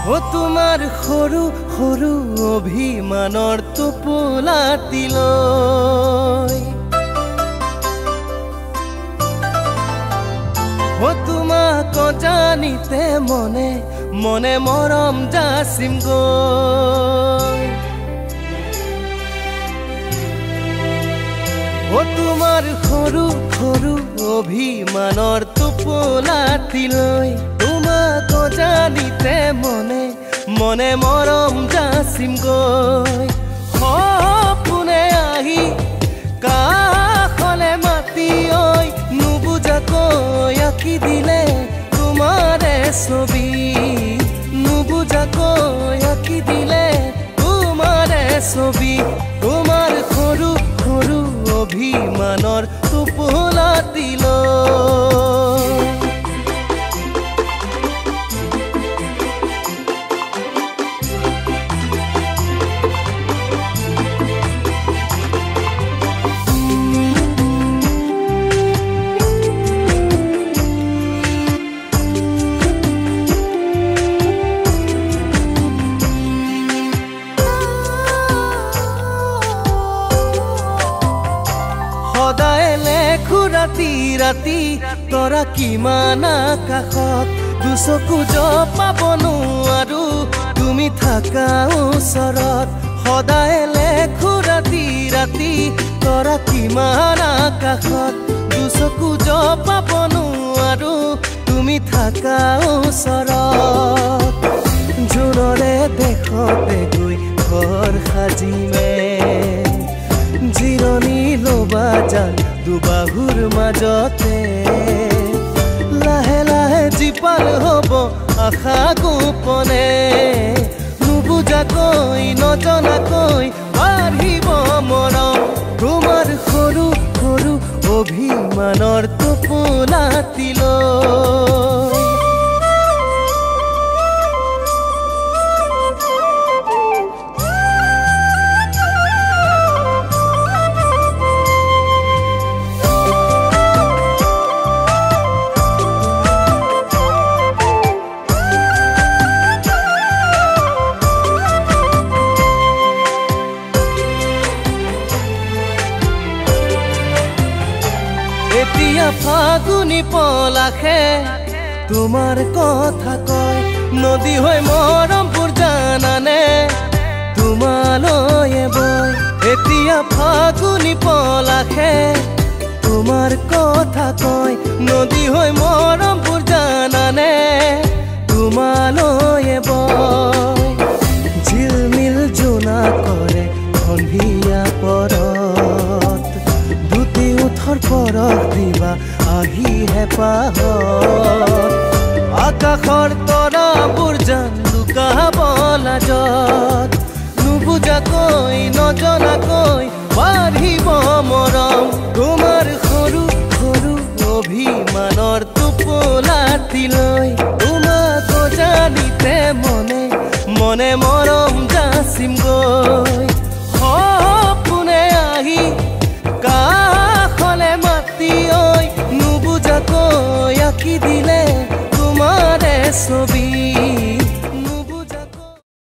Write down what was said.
ও তোমাৰ সৰু সৰু অভিমানৰ টোপোলাটিলৈ ও তোমাক জানিতে মনে মনে মৰম যাচিম গৈ ও তোমাৰ সৰু সৰু অভিমানৰ টোপোলাটিলৈ তোমাক জানিতে মনে মনে মৰম যাচিম গৈ সপোনে আহি কাষলে মাতি ঐ নুবুজাকৈ আঁকি দিলে তোমাৰে ছবি নুবুজাকৈ আঁকি দিলে তোমাৰে ছবি তোমাৰ সৰু সৰু অভিমানৰ টোপোলাটিলৈ ৰাতি ৰাতি তৰা কিমান আকাশত দুচকু জপাব নোৱাৰো তুমি থাকা ওচৰত সদায় লেখো ৰাতি ৰাতি তৰা কিমান আকাশত দুচকু জপাব নোৱাৰো তুমি থাকা ওচৰত জোনৰে দেখতে গৈ ঘৰ সাজিমে জিৰণি লবা যান দুবাহুৰ মাজতে লাহে লাহে জীপাল হব আশা গোপনে নুবুজাকৈ নজনাকৈ বাঢ়িব মৰম তোমাৰ সৰু সৰু অভিমানৰ টোপোলাটিলৈ এতিয়া ফাগুনি পলাশে তোমাৰ কথা কয় নদী হৈ মৰমপুৰ জানানে তোমালৈ বয় এতিয়া ফাগুনি পলাশে তোমাৰ কথা কয় নদী হৈ মৰমপুৰ জানানে তোমালৈ বয় ঝিলমিল জোনা কৰে সন্ধিয়া পৰত উঠৰ পৰশ দিবা আহি হেঁপাহত আকাশৰ তৰাবোৰ জান লুকাব লাজত নুবুজাকৈ নজনাকৈ বাঢ়িব মৰম তোমাৰ সৰু সৰু অভিমানৰ টোপোলাটিলৈ তোমাক জানিতে মনে মনে মৰম যাচিম গৈ সপোনে আহি কাষলে মাতি ঐ নুবুজাকৈ আঁকি দিলে তোমাৰে ছবি